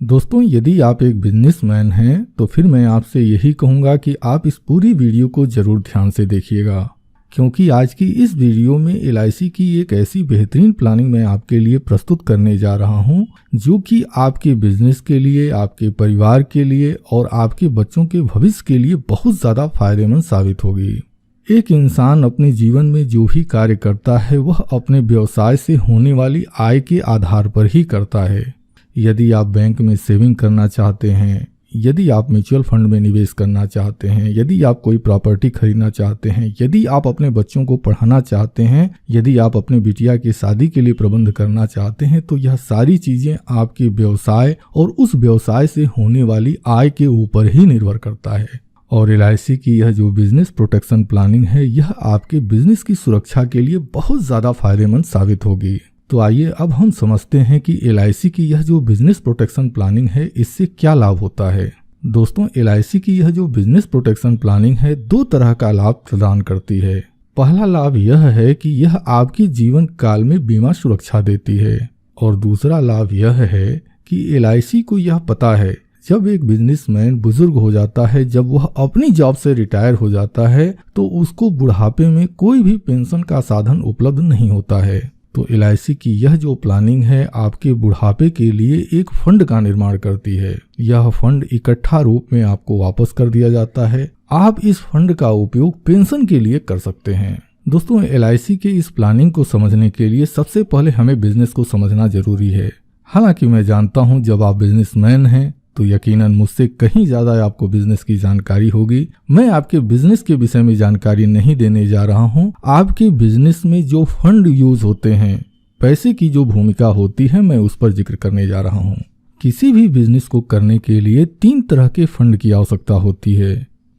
दोस्तों, यदि आप एक बिजनेसमैन हैं तो फिर मैं आपसे यही कहूँगा कि आप इस पूरी वीडियो को ज़रूर ध्यान से देखिएगा, क्योंकि आज की इस वीडियो में LIC की एक ऐसी बेहतरीन प्लानिंग मैं आपके लिए प्रस्तुत करने जा रहा हूं, जो कि आपके बिजनेस के लिए, आपके परिवार के लिए और आपके बच्चों के भविष्य के लिए बहुत ज़्यादा फायदेमंद साबित होगी। एक इंसान अपने जीवन में जो भी कार्य करता है वह अपने व्यवसाय से होने वाली आय के आधार पर ही करता है। यदि आप बैंक में सेविंग करना चाहते हैं, यदि आप म्यूचुअल फंड में निवेश करना चाहते हैं, यदि आप कोई प्रॉपर्टी खरीदना चाहते हैं, यदि आप अपने बच्चों को पढ़ाना चाहते हैं, यदि आप अपने बिटिया की शादी के लिए प्रबंध करना चाहते हैं, तो यह सारी चीज़ें आपके व्यवसाय और उस व्यवसाय से होने वाली आय के ऊपर ही निर्भर करता है। और LIC की यह जो बिजनेस प्रोटेक्शन प्लानिंग है, यह आपके बिजनेस की सुरक्षा के लिए बहुत ज़्यादा फायदेमंद साबित होगी। तो आइए अब हम समझते हैं कि LIC की यह जो बिजनेस प्रोटेक्शन प्लानिंग है, इससे क्या लाभ होता है। दोस्तों, LIC की यह जो बिजनेस प्रोटेक्शन प्लानिंग है, दो तरह का लाभ प्रदान करती है। पहला लाभ यह है कि यह आपके जीवन काल में बीमा सुरक्षा देती है, और दूसरा लाभ यह है कि LIC को यह पता है जब एक बिजनेसमैन बुजुर्ग हो जाता है, जब वह अपनी जॉब से रिटायर हो जाता है, तो उसको बुढ़ापे में कोई भी पेंशन का साधन उपलब्ध नहीं होता है। तो LIC की यह जो प्लानिंग है, आपके बुढ़ापे के लिए एक फंड का निर्माण करती है। यह फंड इकट्ठा रूप में आपको वापस कर दिया जाता है। आप इस फंड का उपयोग पेंशन के लिए कर सकते हैं। दोस्तों, LIC के इस प्लानिंग को समझने के लिए सबसे पहले हमें बिजनेस को समझना जरूरी है। हालांकि मैं जानता हूं जब आप बिजनेसमैन हैं तो यकीनन मुझसे कहीं ज़्यादा आपको बिजनेस की जानकारी होगी। मैं आपके बिजनेस के विषय में जानकारी नहीं देने जा रहा हूं। आपके बिजनेस में जो फंड यूज होते हैं, पैसे की जो भूमिका होती है, मैं उस पर जिक्र करने जा रहा हूं। किसी भी बिजनेस को करने के लिए 3 तरह के फंड की आवश्यकता होती है।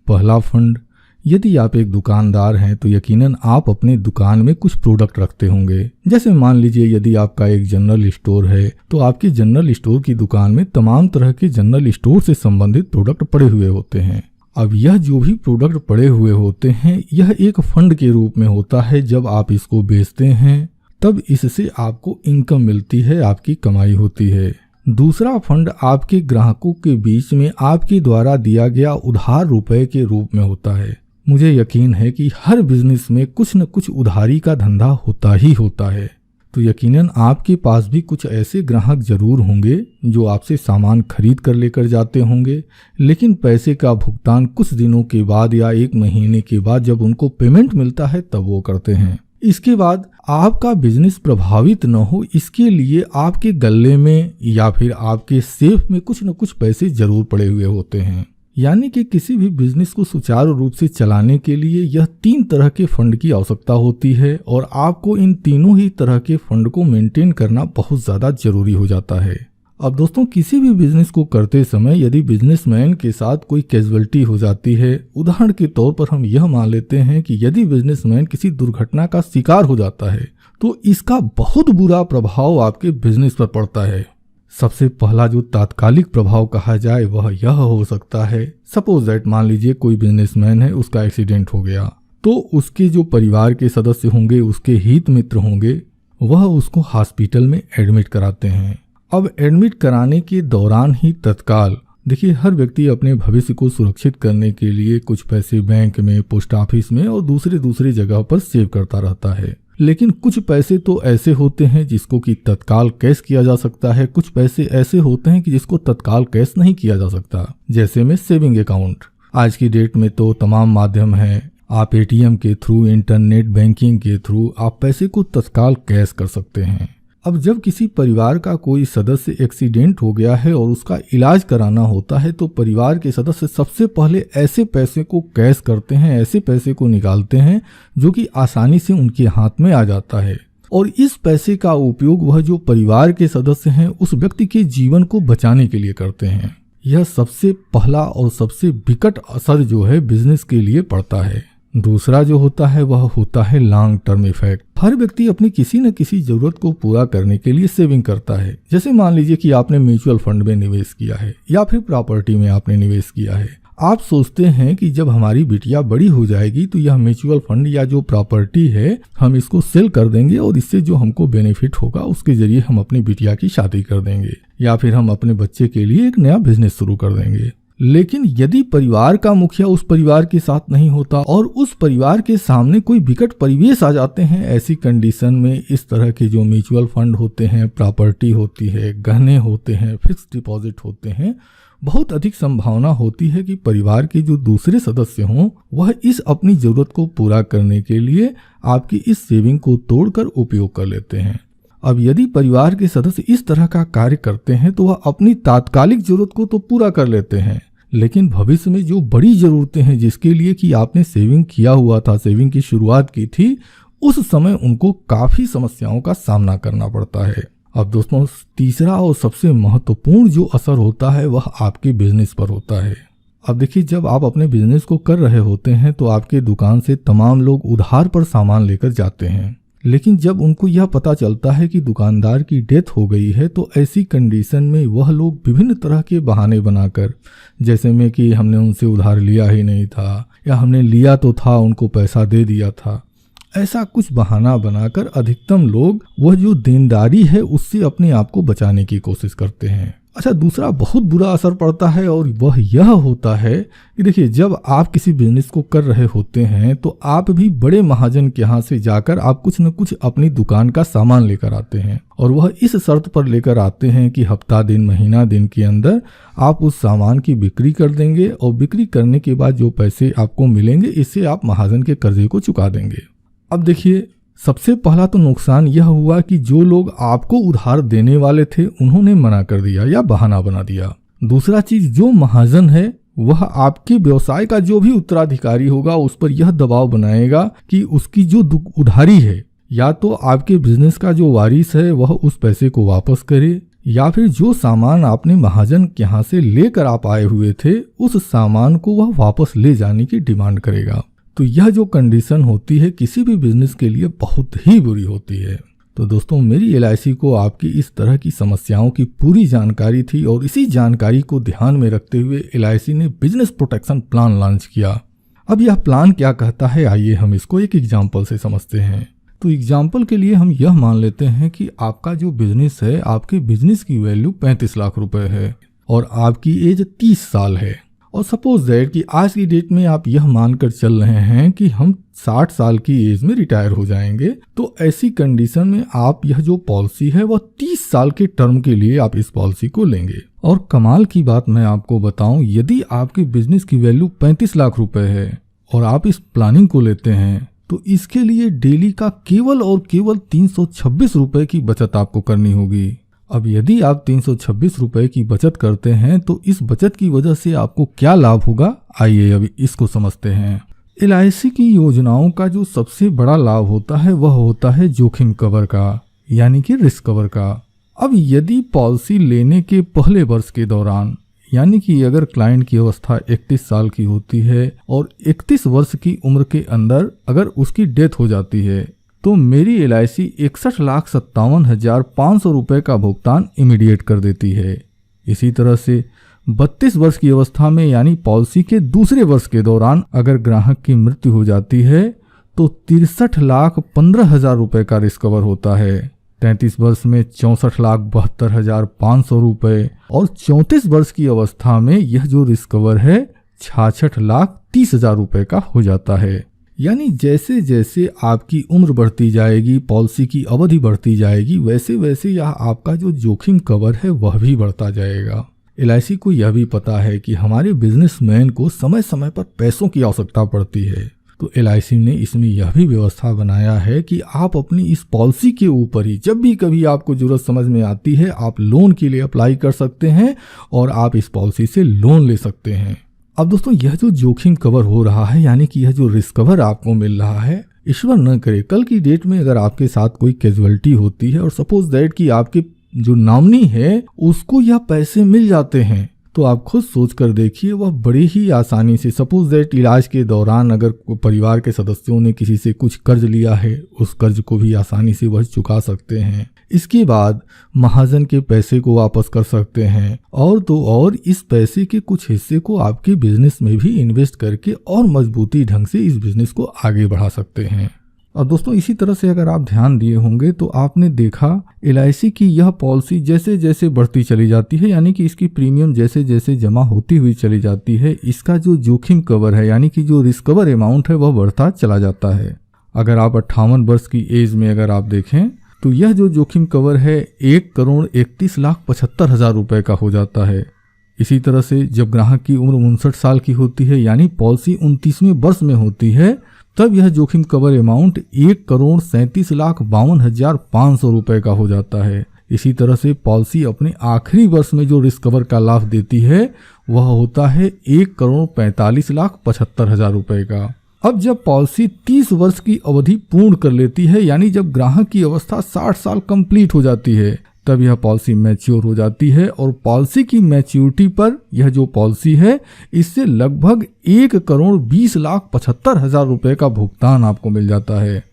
पहला फंड, यदि आप एक दुकानदार हैं तो यकीनन आप अपने दुकान में कुछ प्रोडक्ट रखते होंगे। जैसे मान लीजिए यदि आपका एक जनरल स्टोर है तो आपकी जनरल स्टोर की दुकान में तमाम तरह के जनरल स्टोर से संबंधित प्रोडक्ट पड़े हुए होते हैं। अब यह जो भी प्रोडक्ट पड़े हुए होते हैं, यह एक फंड के रूप में होता है। जब आप इसको बेचते हैं तब इससे आपको इनकम मिलती है, आपकी कमाई होती है। दूसरा फंड आपके ग्राहकों के बीच में आपके द्वारा दिया गया उधार रुपए के रूप में होता है। मुझे यकीन है कि हर बिजनेस में कुछ न कुछ उधारी का धंधा होता ही होता है। तो यकीनन आपके पास भी कुछ ऐसे ग्राहक जरूर होंगे जो आपसे सामान खरीद कर लेकर जाते होंगे, लेकिन पैसे का भुगतान कुछ दिनों के बाद या 1 महीने के बाद जब उनको पेमेंट मिलता है तब वो करते हैं। इसके बाद आपका बिजनेस प्रभावित न हो, इसके लिए आपके गल्ले में या फिर आपके सेफ में कुछ न कुछ पैसे जरूर पड़े हुए होते हैं। यानी कि किसी भी बिजनेस को सुचारू रूप से चलाने के लिए यह 3 तरह के फंड की आवश्यकता होती है, और आपको इन तीनों ही तरह के फंड को मेंटेन करना बहुत ज़्यादा जरूरी हो जाता है। अब दोस्तों, किसी भी बिजनेस को करते समय यदि बिजनेसमैन के साथ कोई कैजुअलिटी हो जाती है, उदाहरण के तौर पर हम यह मान लेते हैं कि यदि बिजनेसमैन किसी दुर्घटना का शिकार हो जाता है तो इसका बहुत बुरा प्रभाव आपके बिजनेस पर पड़ता है। सबसे पहला जो तात्कालिक प्रभाव कहा जाए वह यह हो सकता है, सपोज दैट मान लीजिए कोई बिजनेसमैन है, उसका एक्सीडेंट हो गया, तो उसके जो परिवार के सदस्य होंगे, उसके हित मित्र होंगे, वह उसको हॉस्पिटल में एडमिट कराते हैं। अब एडमिट कराने के दौरान ही तत्काल देखिए, हर व्यक्ति अपने भविष्य को सुरक्षित करने के लिए कुछ पैसे बैंक में, पोस्ट ऑफिस में और दूसरी जगह पर सेव करता रहता है। लेकिन कुछ पैसे तो ऐसे होते हैं जिसको कि तत्काल कैश किया जा सकता है, कुछ पैसे ऐसे होते हैं कि जिसको तत्काल कैश नहीं किया जा सकता। जैसे में सेविंग अकाउंट, आज की डेट में तो तमाम माध्यम हैं, आप ATM के थ्रू, इंटरनेट बैंकिंग के थ्रू आप पैसे को तत्काल कैश कर सकते हैं। अब जब किसी परिवार का कोई सदस्य एक्सीडेंट हो गया है और उसका इलाज कराना होता है, तो परिवार के सदस्य सबसे पहले ऐसे पैसे को कैश करते हैं, ऐसे पैसे को निकालते हैं जो कि आसानी से उनके हाथ में आ जाता है, और इस पैसे का उपयोग वह जो परिवार के सदस्य हैं उस व्यक्ति के जीवन को बचाने के लिए करते हैं। यह सबसे पहला और सबसे विकट असर जो है बिजनेस के लिए पड़ता है। दूसरा जो होता है वह होता है लॉन्ग टर्म इफेक्ट। हर व्यक्ति अपनी किसी न किसी जरूरत को पूरा करने के लिए सेविंग करता है। जैसे मान लीजिए कि आपने म्यूचुअल फंड में निवेश किया है या फिर प्रॉपर्टी में आपने निवेश किया है। आप सोचते हैं कि जब हमारी बिटिया बड़ी हो जाएगी तो यह म्यूचुअल फंड या जो प्रॉपर्टी है हम इसको सेल कर देंगे और इससे जो हमको बेनिफिट होगा उसके जरिए हम अपनी बिटिया की शादी कर देंगे या फिर हम अपने बच्चे के लिए एक नया बिजनेस शुरू कर देंगे। लेकिन यदि परिवार का मुखिया उस परिवार के साथ नहीं होता और उस परिवार के सामने कोई विकट परिवेश आ जाते हैं, ऐसी कंडीशन में इस तरह के जो म्यूचुअल फंड होते हैं, प्रॉपर्टी होती है, गहने होते हैं, फिक्स डिपॉजिट होते हैं, बहुत अधिक संभावना होती है कि परिवार के जो दूसरे सदस्य हों वह इस अपनी जरूरत को पूरा करने के लिए आपकी इस सेविंग को तोड़कर उपयोग कर लेते हैं। अब यदि परिवार के सदस्य इस तरह का कार्य करते हैं तो वह अपनी तात्कालिक जरूरत को तो पूरा कर लेते हैं, लेकिन भविष्य में जो बड़ी जरूरतें हैं जिसके लिए कि आपने सेविंग किया हुआ था, सेविंग की शुरुआत की थी, उस समय उनको काफी समस्याओं का सामना करना पड़ता है। अब दोस्तों, तीसरा और सबसे महत्वपूर्ण जो असर होता है वह आपके बिजनेस पर होता है। अब देखिए, जब आप अपने बिजनेस को कर रहे होते हैं तो आपके दुकान से तमाम लोग उधार पर सामान लेकर जाते हैं, लेकिन जब उनको यह पता चलता है कि दुकानदार की डेथ हो गई है तो ऐसी कंडीशन में वह लोग विभिन्न तरह के बहाने बनाकर, जैसे में कि हमने उनसे उधार लिया ही नहीं था या हमने लिया तो था उनको पैसा दे दिया था, ऐसा कुछ बहाना बनाकर अधिकतम लोग वह जो देनदारी है उससे अपने आप को बचाने की कोशिश करते हैं। अच्छा, दूसरा बहुत बुरा असर पड़ता है और वह यह होता है कि देखिए, जब आप किसी बिजनेस को कर रहे होते हैं तो आप भी बड़े महाजन के यहाँ से जाकर आप कुछ न कुछ अपनी दुकान का सामान लेकर आते हैं और वह इस शर्त पर लेकर आते हैं कि हफ्ता दिन, महीना दिन के अंदर आप उस सामान की बिक्री कर देंगे और बिक्री करने के बाद जो पैसे आपको मिलेंगे इससे आप महाजन के कर्जे को चुका देंगे। अब देखिए, सबसे पहला तो नुकसान यह हुआ कि जो लोग आपको उधार देने वाले थे उन्होंने मना कर दिया या बहाना बना दिया। दूसरा चीज, जो महाजन है वह आपके व्यवसाय का जो भी उत्तराधिकारी होगा उस पर यह दबाव बनाएगा कि उसकी जो उधारी है या तो आपके बिजनेस का जो वारिस है वह उस पैसे को वापस करे या फिर जो सामान आपने महाजन के यहाँ से लेकर आप आए हुए थे उस सामान को वह वापस ले जाने की डिमांड करेगा। तो यह जो कंडीशन होती है किसी भी बिजनेस के लिए बहुत ही बुरी होती है। तो दोस्तों, मेरी LIC को आपकी इस तरह की समस्याओं की पूरी जानकारी थी और इसी जानकारी को ध्यान में रखते हुए LIC ने बिजनेस प्रोटेक्शन प्लान लॉन्च किया। अब यह प्लान क्या कहता है, आइए हम इसको एक एग्जाम्पल से समझते हैं। तो एग्जाम्पल के लिए हम यह मान लेते हैं कि आपका जो बिजनेस है, आपके बिजनेस की वैल्यू 35 लाख रुपए है और आपकी एज 30 साल है और सपोज दैट कि आज की डेट में आप यह मानकर चल रहे हैं कि हम 60 साल की एज में रिटायर हो जाएंगे। तो ऐसी कंडीशन में आप यह जो पॉलिसी है वह 30 साल के टर्म के लिए आप इस पॉलिसी को लेंगे। और कमाल की बात मैं आपको बताऊं, यदि आपके बिजनेस की वैल्यू 35 लाख रुपए है और आप इस प्लानिंग को लेते हैं तो इसके लिए डेली का केवल और केवल 326 रुपए की बचत आपको करनी होगी। अब यदि आप 326 रुपए की बचत करते हैं तो इस बचत की वजह से आपको क्या लाभ होगा, आइए अभी इसको समझते हैं। LIC की योजनाओं का जो सबसे बड़ा लाभ होता है वह होता है जोखिम कवर का, यानी कि रिस्क कवर का। अब यदि पॉलिसी लेने के पहले वर्ष के दौरान, यानी कि अगर क्लाइंट की अवस्था 31 साल की होती है और 31 वर्ष की उम्र के अंदर अगर उसकी डेथ हो जाती है तो मेरी LIC 61,57,500 रुपए का भुगतान इमीडिएट कर देती है। इसी तरह से 32 वर्ष की अवस्था में यानी पॉलिसी के दूसरे वर्ष के दौरान अगर ग्राहक की मृत्यु हो जाती है तो 63,15,000 रुपए का रिस्क कवर होता है। 33 वर्ष में 64,72,500 रुपए और 34 वर्ष की अवस्था में यह जो रिस्क कवर है 66,30,000 रुपए का हो जाता है। यानी जैसे जैसे आपकी उम्र बढ़ती जाएगी, पॉलिसी की अवधि बढ़ती जाएगी, वैसे वैसे यह आपका जो जोखिम कवर है वह भी बढ़ता जाएगा। LIC को यह भी पता है कि हमारे बिजनेसमैन को समय समय पर पैसों की आवश्यकता पड़ती है, तो LIC ने इसमें यह भी व्यवस्था बनाया है कि आप अपनी इस पॉलिसी के ऊपर ही जब भी कभी आपको जरूरत समझ में आती है आप लोन के लिए अप्लाई कर सकते हैं और आप इस पॉलिसी से लोन ले सकते हैं। अब दोस्तों, यह जो जोखिम कवर हो रहा है यानी कि यह जो रिस्क कवर आपको मिल रहा है, ईश्वर न करे कल की डेट में अगर आपके साथ कोई कैजुअलिटी होती है और सपोज दैट कि आपके जो नॉमिनी है उसको यह पैसे मिल जाते हैं तो आप खुद सोच कर देखिए, वह बड़ी ही आसानी से, सपोज दैट इलाज के दौरान अगर परिवार के सदस्यों ने किसी से कुछ कर्ज लिया है, उस कर्ज को भी आसानी से वह चुका सकते हैं। इसके बाद महाजन के पैसे को वापस कर सकते हैं, और तो और इस पैसे के कुछ हिस्से को आपके बिजनेस में भी इन्वेस्ट करके और मजबूती ढंग से इस बिजनेस को आगे बढ़ा सकते हैं। और दोस्तों, इसी तरह से अगर आप ध्यान दिए होंगे तो आपने देखा LIC की यह पॉलिसी जैसे जैसे बढ़ती चली जाती है, यानी कि इसकी प्रीमियम जैसे जैसे जमा होती हुई चली जाती है, इसका जो जोखिम कवर है यानी कि जो रिस्क कवर अमाउंट है वह बढ़ता चला जाता है। अगर आप 58 वर्ष की एज में अगर आप देखें तो यह जो जोखिम कवर है 1,31,75,000 रुपए का हो जाता है। इसी तरह से जब ग्राहक की उम्र 59 साल की होती है, यानी पॉलिसी 29वें वर्ष में होती है, तब यह जोखिम कवर अमाउंट 1,37,52,500 रुपए का हो जाता है। इसी तरह से पॉलिसी अपने आखिरी वर्ष में जो रिस्क कवर का लाभ देती है वह होता है 1,45,75,000 रुपए का। अब जब पॉलिसी 30 वर्ष की अवधि पूर्ण कर लेती है, यानी जब ग्राहक की अवस्था 60 साल कंप्लीट हो जाती है, तब यह पॉलिसी मैच्योर हो जाती है, और पॉलिसी की मैच्योरिटी पर यह जो पॉलिसी है इससे लगभग 1,20,75,000 रुपए का भुगतान आपको मिल जाता है।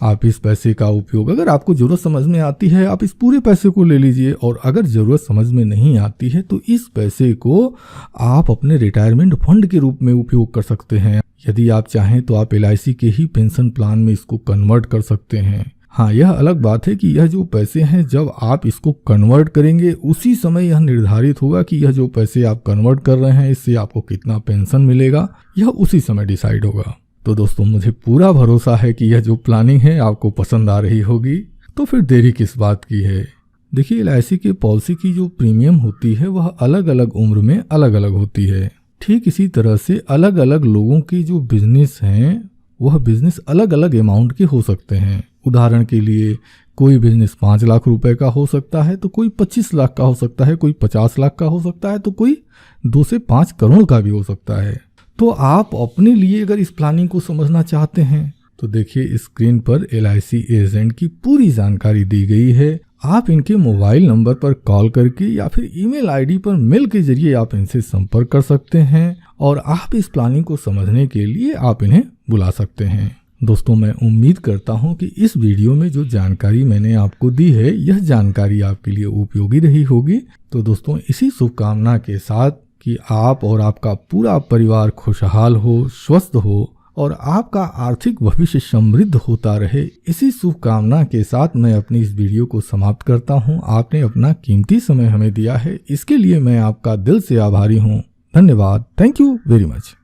आप इस पैसे का उपयोग, अगर आपको जरूरत समझ में आती है आप इस पूरे पैसे को ले लीजिए, और अगर जरूरत समझ में नहीं आती है तो इस पैसे को आप अपने रिटायरमेंट फंड के रूप में उपयोग कर सकते हैं। यदि आप चाहें तो आप LIC के ही पेंशन प्लान में इसको कन्वर्ट कर सकते हैं। हाँ, यह अलग बात है कि यह जो पैसे हैं जब आप इसको कन्वर्ट करेंगे उसी समय यह निर्धारित होगा कि यह जो पैसे आप कन्वर्ट कर रहे हैं इससे आपको कितना पेंशन मिलेगा, यह उसी समय डिसाइड होगा। तो दोस्तों, मुझे पूरा भरोसा है कि यह जो प्लानिंग है आपको पसंद आ रही होगी, तो फिर देरी किस बात की है। देखिए, LIC के पॉलिसी की जो प्रीमियम होती है वह अलग अलग उम्र में अलग अलग होती है। ठीक इसी तरह से अलग अलग लोगों के जो बिजनेस हैं वह बिजनेस अलग अलग अमाउंट के हो सकते हैं। उदाहरण के लिए कोई बिजनेस 5 लाख रुपए का हो सकता है, तो कोई 25 लाख का हो सकता है, कोई 50 लाख का हो सकता है, तो कोई 2 से 5 करोड़ का भी हो सकता है। तो आप अपने लिए अगर इस प्लानिंग को समझना चाहते हैं तो देखिए, स्क्रीन पर LIC एजेंट की पूरी जानकारी दी गई है। आप इनके मोबाइल नंबर पर कॉल करके या फिर ईमेल ID पर मेल के जरिए आप इनसे संपर्क कर सकते हैं, और आप इस प्लानिंग को समझने के लिए आप इन्हें बुला सकते हैं। दोस्तों, मैं उम्मीद करता हूं कि इस वीडियो में जो जानकारी मैंने आपको दी है यह जानकारी आपके लिए उपयोगी रही होगी। तो दोस्तों, इसी शुभकामना के साथ कि आप और आपका पूरा परिवार खुशहाल हो, स्वस्थ हो और आपका आर्थिक भविष्य समृद्ध होता रहे, इसी शुभकामना के साथ मैं अपनी इस वीडियो को समाप्त करता हूं। आपने अपना कीमती समय हमें दिया है, इसके लिए मैं आपका दिल से आभारी हूं। धन्यवाद। Thank you very much.